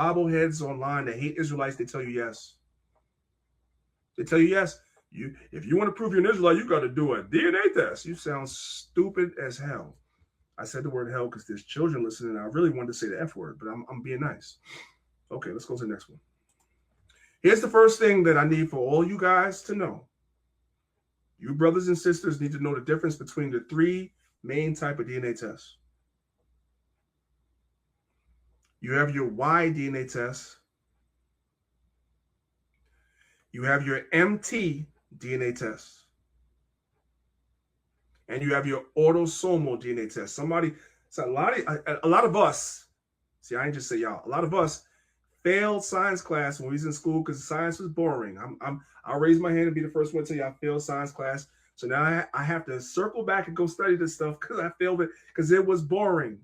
bobbleheads online that hate Israelites, they tell you yes. They tell you yes. If you want to prove you're an Israelite, you got to do a DNA test. You sound stupid as hell. I said the word hell because there's children listening. I really wanted to say the F word, but I'm being nice. Okay, let's go to the next one. Here's the first thing that I need for all you guys to know. You brothers and sisters need to know the difference between the three main type of DNA tests. You have your Y DNA test. You have your MT DNA test. And you have your autosomal DNA test. A lot of us, see, I ain't just say y'all, a lot of us failed science class when we was in school because science was boring. I'll raise my hand and be the first one to tell you I failed science class. So now I have to circle back and go study this stuff because I failed it because it was boring.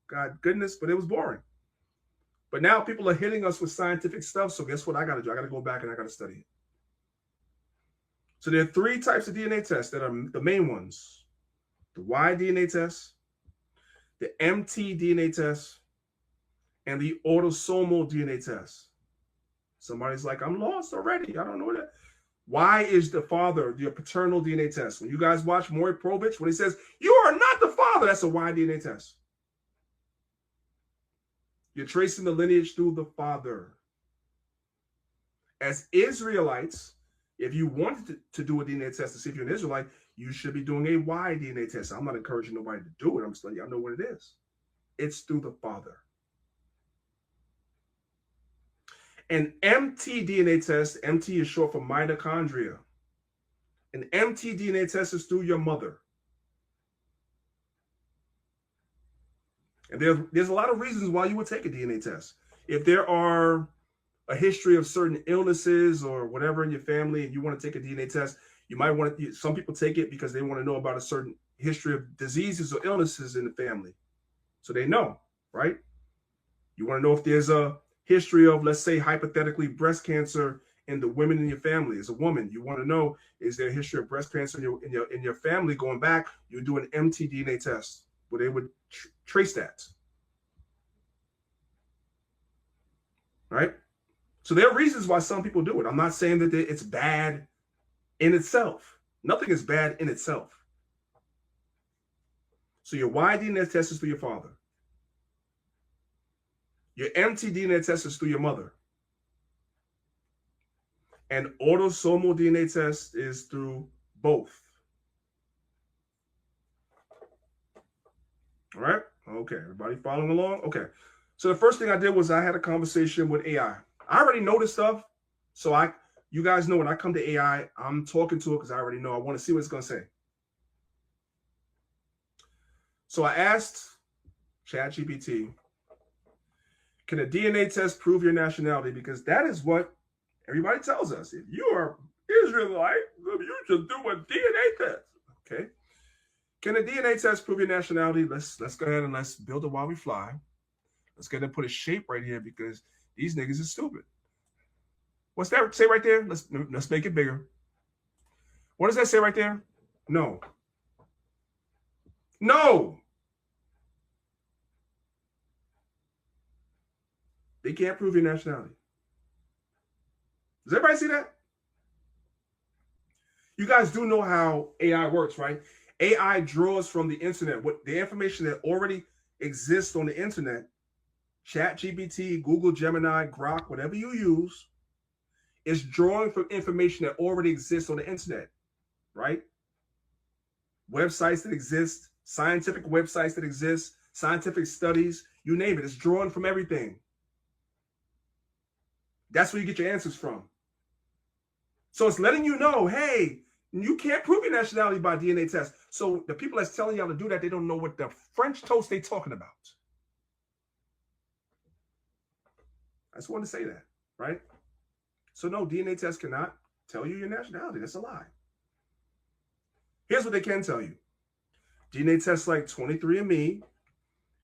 God goodness, but it was boring. But now people are hitting us with scientific stuff. So guess what I got to do? I got to go back and I got to study it. So there are three types of DNA tests that are the main ones. The Y DNA test, the MT DNA test, and the autosomal DNA test. Somebody's like, I'm lost already. I don't know that. Y is the father, your paternal DNA test. When you guys watch Maury Povich, when he says, you are not the father, that's a Y DNA test. You're tracing the lineage through the father. As Israelites, if you wanted to do a DNA test to see if you're an Israelite, you should be doing a Y DNA test. I'm not encouraging nobody to do it. I'm just letting y'all know what it is. It's through the father. An MT DNA test, MT is short for mitochondria. An MT DNA test is through your mother. And there's a lot of reasons why you would take a DNA test. If there are a history of certain illnesses or whatever in your family and you want to take a DNA test, you might want to, some people take it because they want to know about a certain history of diseases or illnesses in the family. So they know, right? You want to know if there's a history of, let's say, hypothetically, breast cancer in the women in your family. As a woman, you want to know, is there a history of breast cancer in your family going back? You do an mtDNA test where they would trace that. Right? So there are reasons why some people do it. I'm not saying that it's bad in itself. Nothing is bad in itself. So your Y-DNA test is through your father. Your mtDNA test is through your mother. And autosomal DNA test is through both. All right? Okay, everybody following along? Okay. So the first thing I did was I had a conversation with AI. I already know this stuff. So you guys know when I come to AI, I'm talking to it because I already know. I want to see what it's going to say. So I asked ChatGPT, can a DNA test prove your nationality? Because that is what everybody tells us. If you are Israelite, you should do a DNA test. Okay. Can a DNA test prove your nationality? Let's go ahead and let's build it while we fly. Let's go ahead and put a shape right here because these niggas are stupid. What's that say right there? Let's make it bigger. What does that say right there? No. No. They can't prove your nationality. Does everybody see that? You guys do know how AI works, right? AI draws from the internet. What the information that already exists on the internet, ChatGPT, Google, Gemini, Grok, whatever you use, is drawing from information that already exists on the internet, right? Websites that exist, scientific websites that exist, scientific studies, you name it. It's drawing from everything. That's where you get your answers from. So it's letting you know, hey, you can't prove your nationality by DNA test. So the people that's telling y'all to do that, they don't know what the French toast they're talking about. I just wanted to say that, right? So no, DNA test cannot tell you your nationality. That's a lie. Here's what they can tell you. DNA tests like 23andMe,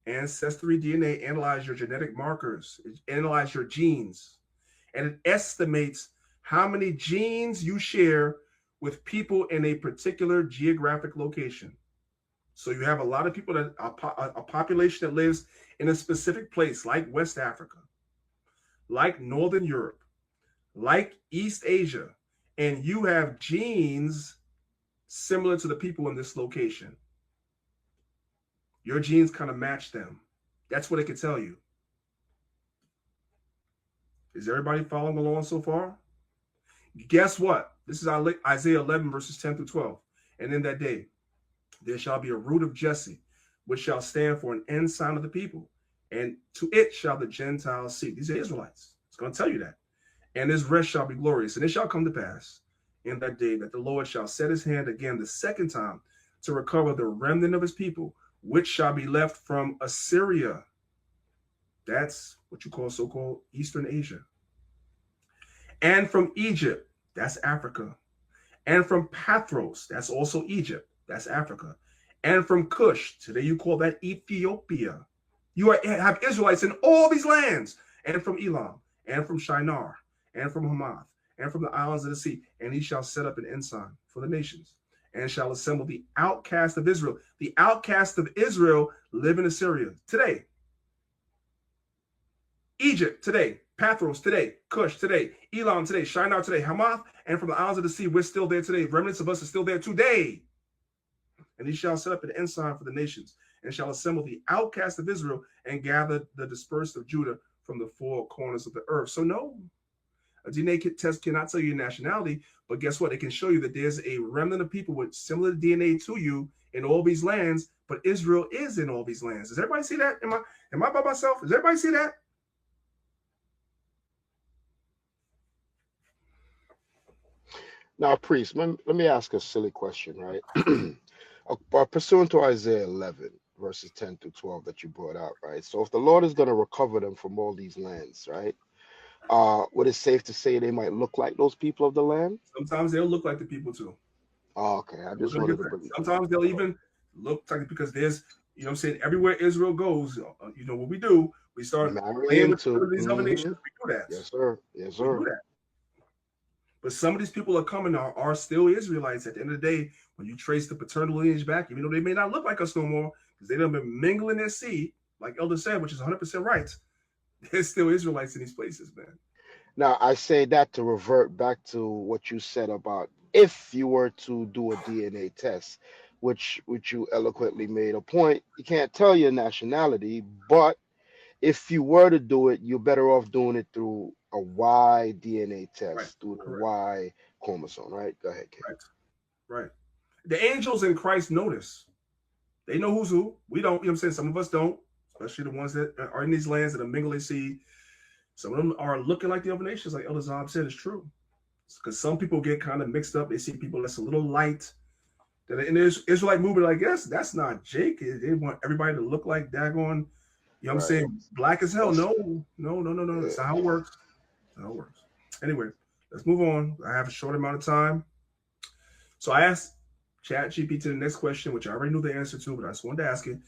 Ancestry DNA analyze your genetic markers, analyze your genes, and it estimates how many genes you share with people in a particular geographic location. So you have a lot of people that a population that lives in a specific place like West Africa. like Northern Europe, like East Asia, and you have genes similar to the people in this location, your genes kind of match them. That's what it could tell you. Is everybody following along so far? Guess what? This is Isaiah 11, verses 10 through 12. And in that day, there shall be a root of Jesse, which shall stand for an ensign of the people. And to it shall the Gentiles seek. These are Israelites. It's going to tell you that. And his rest shall be glorious. And it shall come to pass in that day that the Lord shall set his hand again the second time to recover the remnant of his people, which shall be left from Assyria. That's what you call so-called Eastern Asia. And from Egypt, that's Africa. And from Pathros, that's also Egypt, that's Africa. And from Cush, today you call that Ethiopia. You have Israelites in all these lands. And from Elam, and from Shinar, and from Hamath, and from the islands of the sea. And he shall set up an ensign for the nations, and shall assemble the outcast of Israel. The outcast of Israel live in Assyria today. Egypt today, Pathros today, Cush today, Elam today, Shinar today, Hamath, and from the islands of the sea, we're still there today. Remnants of us are still there today. And he shall set up an ensign for the nations, and shall assemble the outcast of Israel, and gather the dispersed of Judah from the four corners of the earth. So no, a DNA test cannot tell you your nationality, but guess what? It can show you that there's a remnant of people with similar DNA to you in all these lands, but Israel is in all these lands. Does everybody see that? Am I by myself? Does everybody see that? Now, priest, let me ask a silly question, right? Pursuant to Isaiah 11, verses 10 to 12 that you brought out, right? So if the Lord is going to recover them from all these lands, right? Would it safe to say they might look like those people of the land? Sometimes they'll look like the people too. Oh, okay, I just wanted to believe. Sometimes they'll even look like, because there's, you know what I'm saying, everywhere Israel goes, you know what we do? We start playing with these other nations. We do that. Yes, sir. Yes, sir. We do that. But some of these people are coming are still Israelites. At the end of the day, when you trace the paternal lineage back, even though they may not look like us no more, because they done been mingling their seed, like Elder said, which is 100% right. There's still Israelites in these places, man. Now, I say that to revert back to what you said about if you were to do a DNA test, which you eloquently made a point. You can't tell your nationality, but if you were to do it, you're better off doing it through a Y DNA test, Right. through the Correct. Y chromosome, right? Go ahead, Kate. Right. The angels in Christ notice. They know who's who. We don't, you know what I'm saying? Some of us don't, especially the ones that are in these lands that are mingling seed. Some of them are looking like the other nations, like Elder Zob said, is true. Because some people get kind of mixed up. They see people that's a little light. That in the Israelite movement, I guess that's not Jake. They want everybody to look like daggone, you know what I'm saying, black as hell. No. That's not how it works. That's how it works. Anyway, let's move on. I have a short amount of time. So I asked ChatGPT the next question, which I already knew the answer to, but I just wanted to ask it.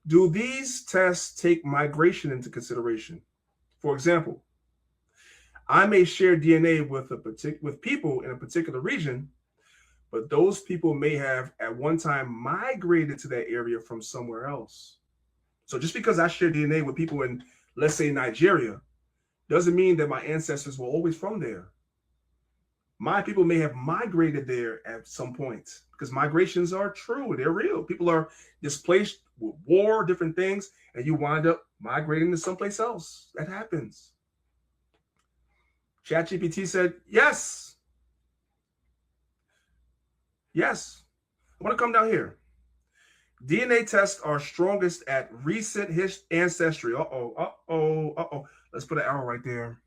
Do these tests take migration into consideration? For example, I may share DNA with people in a particular region, but those people may have at one time migrated to that area from somewhere else. So just because I share DNA with people in, let's say, Nigeria, doesn't mean that my ancestors were always from there. My people may have migrated there at some point, because migrations are true. They're real. People are displaced with war, different things, and you wind up migrating to someplace else. That happens. ChatGPT said, yes. Yes. I want to come down here. DNA tests are strongest at recent ancestry. Let's put an arrow right there.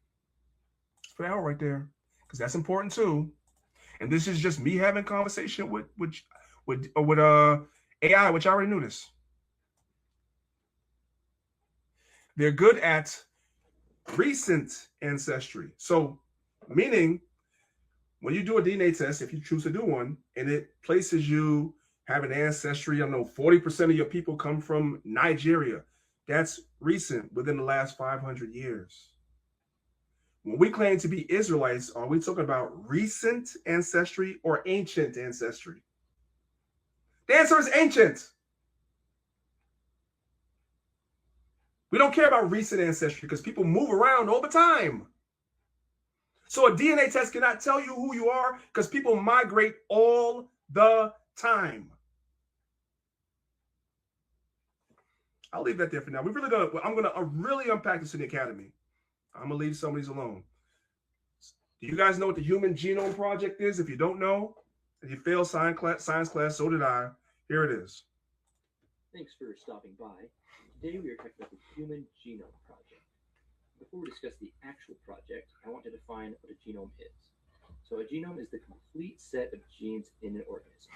Let's put an arrow right there, because that's important too. And this is just me having conversation with AI, which I already knew this. They're good at recent ancestry. So, meaning when you do a DNA test, if you choose to do one, and it places you having ancestry, I don't know, 40% of your people come from Nigeria. That's recent, within the last 500 years. When we claim to be Israelites, are we talking about recent ancestry or ancient ancestry? The answer is ancient. We don't care about recent ancestry because people move around all the time. So a DNA test cannot tell you who you are because people migrate all the time. I'll leave that there for now. I'm gonna really unpack this in the academy. I'm gonna leave some of these alone. Do you guys know what the Human Genome Project is? If you don't know, and you failed science class, so did I. Here it is. Thanks for stopping by. Today we are talking about the Human Genome Project. Before we discuss the actual project, I want to define what a genome is. So a genome is the complete set of genes in an organism.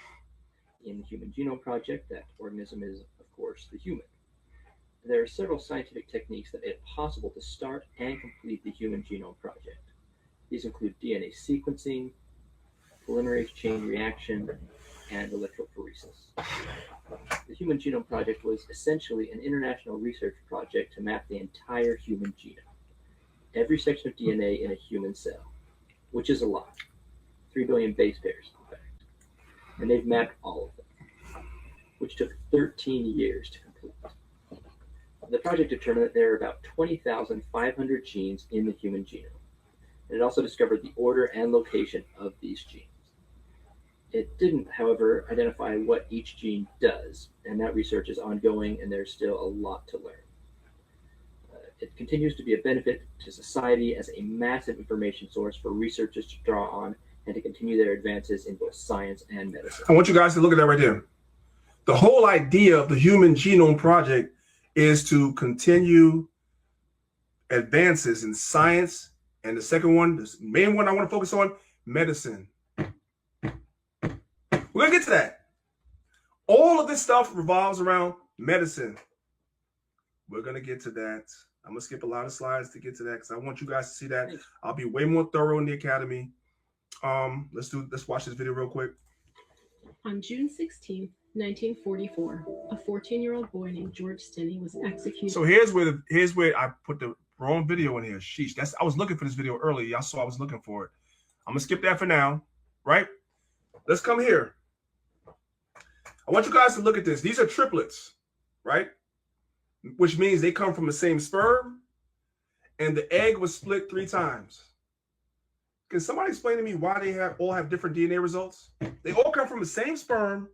In the Human Genome Project, that organism is, of course, the human. There are several scientific techniques that make it possible to start and complete the Human Genome Project. These include DNA sequencing, polymerase chain reaction, and electrophoresis. The Human Genome Project was essentially an international research project to map the entire human genome, every section of DNA in a human cell, which is a lot, 3 billion base pairs, in fact. And they've mapped all of them, which took 13 years to complete. The project determined that there are about 20,500 genes in the human genome, and it also discovered the order and location of these genes. It didn't, however, identify what each gene does, and that research is ongoing and there's still a lot to learn. It continues to be a benefit to society as a massive information source for researchers to draw on and to continue their advances in both science and medicine. I want you guys to look at that right there. The whole idea of the Human Genome Project is to continue advances in science, and the second one, the main one I want to focus on, medicine. We're going to get to that. All of this stuff revolves around medicine. We're going to get to that. I'm going to skip a lot of slides to get to that because I want you guys to see that. I'll be way more thorough in the academy. Let's watch this video real quick. On June 16th, 1944, a 14-year-old boy named George Stinney was executed. So here's where I put the wrong video in here. Sheesh. I was looking for this video earlier. Y'all saw I was looking for it. I'm going to skip that for now, right? Let's come here. I want you guys to look at this. These are triplets, right? Which means they come from the same sperm, and the egg was split 3 times. Can somebody explain to me why they all have different DNA results? They all come from the same sperm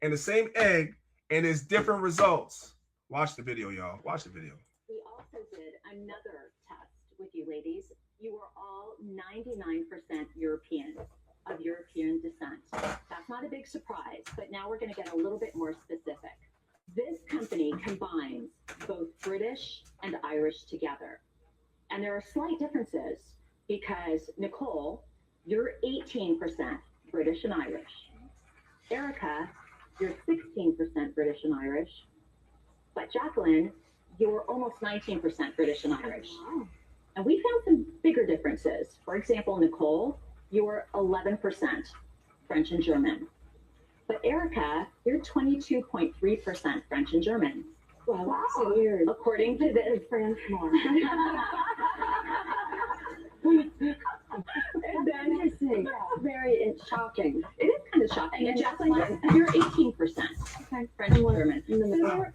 and the same egg, and it's different results. Watch the video, y'all. Watch the video. We also did another test with you ladies. You were all 99% European, of European descent. That's not a big surprise, but now we're going to get a little bit more specific. This company combines both British and Irish together. And there are slight differences because, Nicole, you're 18% British and Irish. Erica, you're 16% British and Irish. But Jacqueline, you're almost 19% British and Irish. And we found some bigger differences. For example, Nicole, you're 11% French and German. But Erica, you're 22.3% French and German. Wow, that's so weird. According to this, French more. Interesting. Very shocking. It is kind of shocking. And Jacqueline, you're 18% French and German.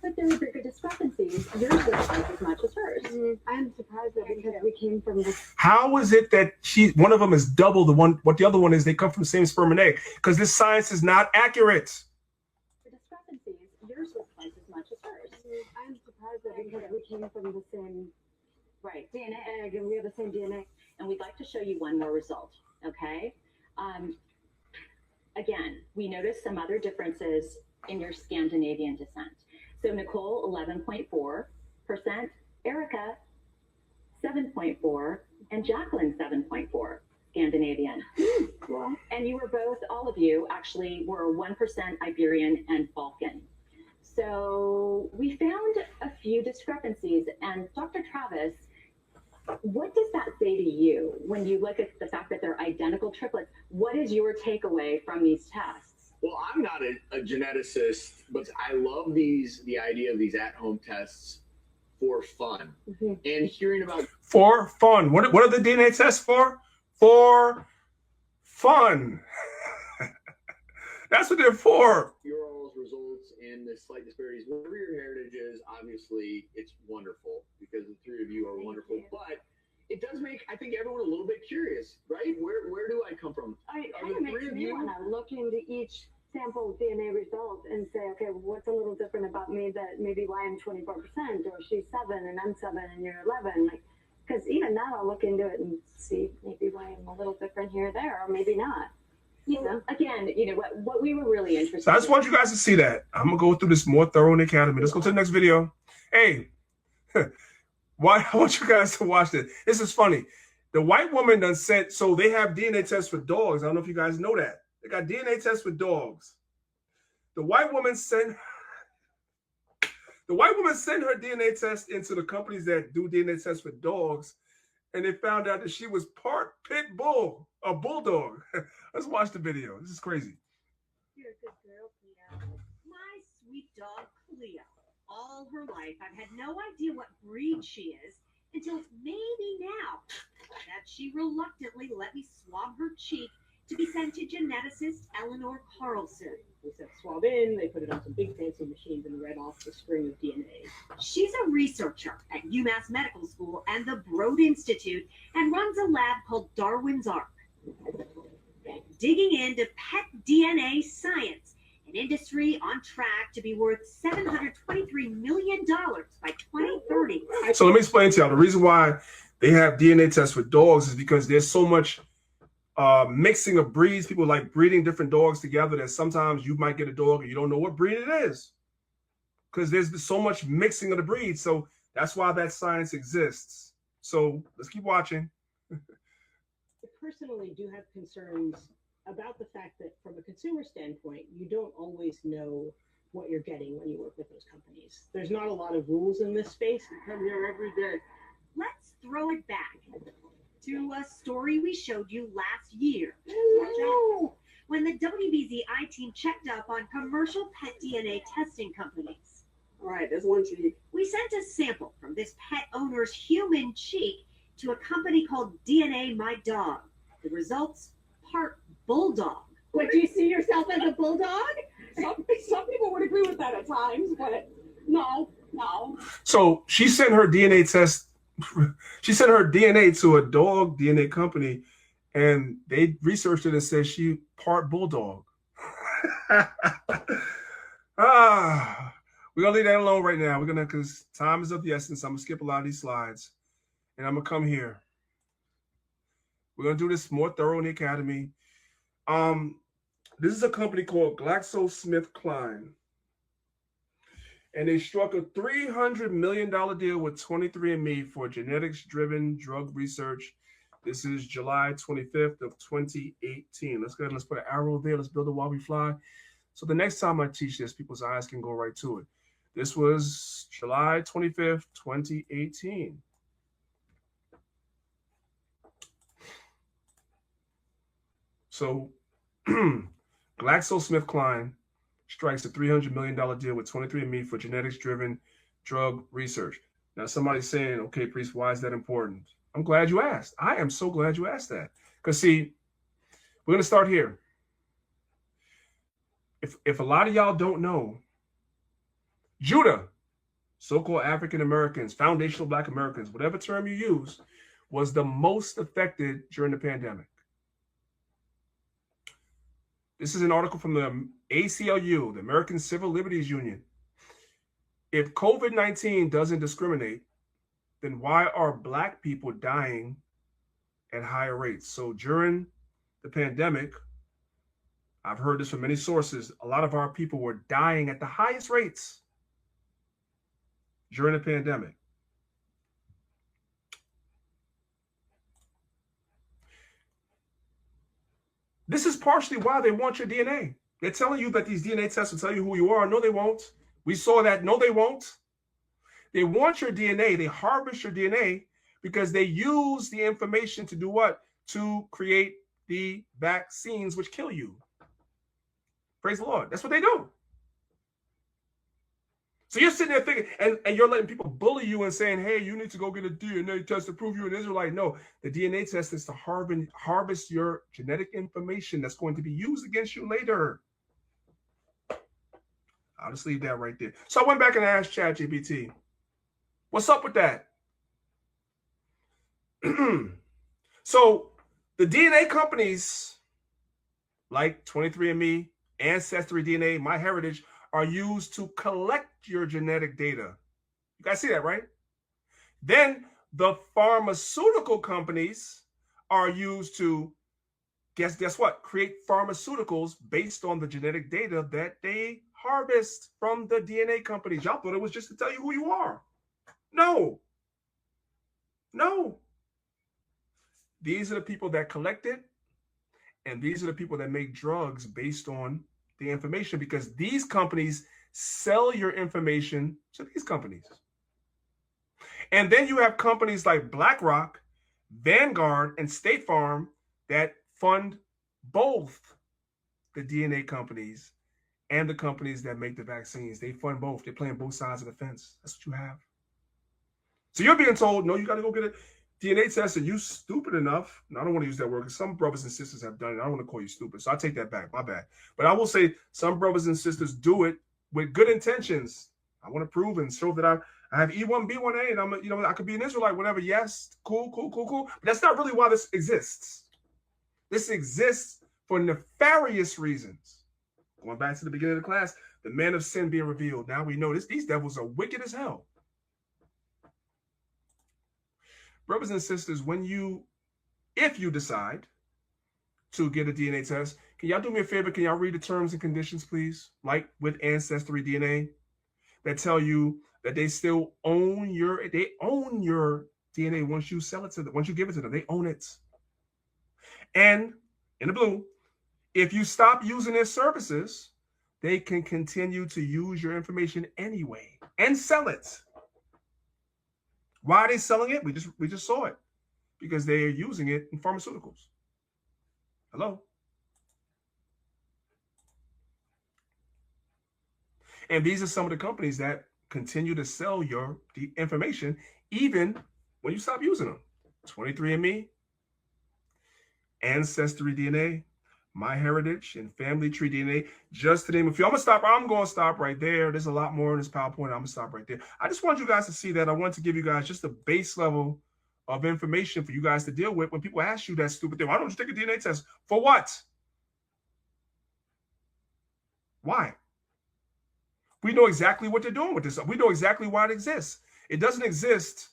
But there were bigger discrepancies. Yours was twice as much as hers. I'm surprised that because we came from this. How is it that one of them is double what the other one is? They come from the same sperm and egg, because this science is not accurate. The discrepancies, yours was twice as much as hers. I'm surprised that because we came from the same DNA egg and we have the same DNA. And we'd like to show you one more result, okay? Again, we noticed some other differences in your Scandinavian descent. So Nicole, 11.4%, Erica, 7.4%, and Jacqueline, 7.4%, Scandinavian. Wow. And you were both, all of you, actually were 1% Iberian and Balkan. So we found a few discrepancies, and Dr. Travis, what does that say to you when you look at the fact that they're identical triplets? What is your takeaway from these tests? Well, I'm not a geneticist, but I love the idea of these at-home tests for fun. Mm-hmm. And hearing about For fun. What are the DNA tests for? For fun. That's what they're for. your all's results and the slight disparities, whatever your heritage is, obviously it's wonderful because the three of you are wonderful. But it does make, I think, everyone a little bit curious, right? Where do I come from? It kind of makes me want to look into each sample DNA result and say, okay, what's a little different about me that maybe why I'm 24% or she's 7 and I'm 7 and you're 11. Like, because even now I'll look into it and see maybe why I'm a little different here or there, or maybe not. You know, again, you know what we were really interested. So I just want you guys to see that. I'm gonna go through this more thorough in the academy. Let's go to the next video. Hey, why I want you guys to watch this. This is funny. The white woman done said, so they have DNA tests for dogs. I don't know if you guys know that. They got DNA tests for dogs. The white woman sent her DNA test into the companies that do DNA tests for dogs, and they found out that she was part pit bull, a bulldog. Let's watch the video. This is crazy. You're a good girl, Cleo. My sweet dog, Cleo. All her life, I've had no idea what breed she is until maybe now that she reluctantly let me swab her cheek to be sent to geneticist Eleanor Carlson. They set the swab in, they put it on some big fancy machines and read off the string of DNA. She's a researcher at UMass Medical School and the Broad Institute and runs a lab called Darwin's Ark, digging into pet DNA science, an industry on track to be worth $723 million by 2030. So let me explain to y'all. The reason why they have DNA tests for dogs is because there's so much mixing of breeds. People like breeding different dogs together that sometimes you might get a dog and you don't know what breed it is because there's so much mixing of the breeds. So that's why that science exists. So let's keep watching. I personally do have concerns about the fact that from a consumer standpoint, you don't always know what you're getting when you work with those companies. There's not a lot of rules in this space. You come here every day. Let's throw it back to a story we showed you last year. When the WBZI team checked up on commercial pet DNA testing companies. All right, there's one cheek. We sent a sample from this pet owner's human cheek to a company called DNA My Dog. The results, part bulldog. Would you see yourself as a bulldog? Some people would agree with that at times, but no. So she sent her DNA test. She sent her DNA to a dog DNA company, and they researched it and said she part bulldog. We're gonna leave that alone right now. We're gonna, because time is of the essence. I'm gonna skip a lot of these slides, and I'm gonna come here. We're gonna do this more thorough in the academy. This is a company called GlaxoSmithKline. And they struck a $300 million deal with 23andMe for genetics-driven drug research. This is July 25th of 2018. Let's go ahead and let's put an arrow there. Let's build it while we fly. So the next time I teach this, people's eyes can go right to it. This was July 25th, 2018. So GlaxoSmithKline strikes a $300 million deal with 23andMe for genetics-driven drug research. Now, somebody's saying, okay, Priest, why is that important? I'm glad you asked. I am so glad you asked that. Because, see, we're going to start here. If a lot of y'all don't know, Judah, so-called African Americans, foundational Black Americans, whatever term you use, was the most affected during the pandemic. This is an article from the ACLU, the American Civil Liberties Union. If COVID-19 doesn't discriminate, then why are Black people dying at higher rates? So during the pandemic, I've heard this from many sources, a lot of our people were dying at the highest rates during the pandemic. This is partially why they want your DNA. They're telling you that these DNA tests will tell you who you are. No, they won't. We saw that. No, they won't. They want your DNA. They harvest your DNA because they use the information to do what? To create the vaccines which kill you. Praise the Lord. That's what they do. So you're sitting there thinking, and you're letting people bully you and saying, hey, you need to go get a DNA test to prove you're an Israelite. No, the DNA test is to harvest your genetic information that's going to be used against you later. I'll just leave that right there. So I went back and asked ChatGPT, what's up with that? So the DNA companies like 23andMe, Ancestry DNA, MyHeritage are used to collect your genetic data. You guys see that, right? Then the pharmaceutical companies are used to, guess what? Create pharmaceuticals based on the genetic data that they harvest from the DNA companies. Y'all thought it was just to tell you who you are. No. No. These are the people that collect it, and these are the people that make drugs based on the information, because these companies sell your information to these companies. And then you have companies like BlackRock, Vanguard, and State Farm that fund both the DNA companies and the companies that make the vaccines. They fund both. They're playing both sides of the fence. That's what you have. So you're being told, no, you got to go get a DNA test, and you stupid enough. And I don't want to use that word because some brothers and sisters have done it. I don't want to call you stupid, so I take that back. My bad. But I will say some brothers and sisters do it with good intentions. I want to prove and show that I have E1B1A, and I could be an Israelite, whatever. Yes, cool. But that's not really why this exists. This exists for nefarious reasons. Going back to the beginning of the class, the man of sin being revealed. Now we know this. These devils are wicked as hell. Brothers and sisters, if you decide to get a DNA test, can y'all do me a favor? Can y'all read the terms and conditions, please? Like with Ancestry DNA, that tell you that they still own your DNA once you sell it to them, once you give it to them, they own it. And in the blue, if you stop using their services, they can continue to use your information anyway and sell it. Why are they selling it? We just saw it. Because they are using it in pharmaceuticals. Hello? And these are some of the companies that continue to sell your information even when you stop using them. 23andMe, Ancestry DNA, MyHeritage, and Family Tree DNA, just to name a few. I'm going to stop right there. There's a lot more in this PowerPoint. I'm going to stop right there. I just want you guys to see that. I want to give you guys just a base level of information for you guys to deal with when people ask you that stupid thing. Why don't you take a DNA test? For what? Why? We know exactly what they're doing with this. We know exactly why it exists. It doesn't exist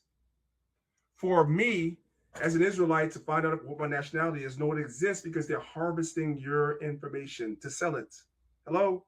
for me as an Israelite to find out what my nationality is. No, it exists because they're harvesting your information to sell it. Hello?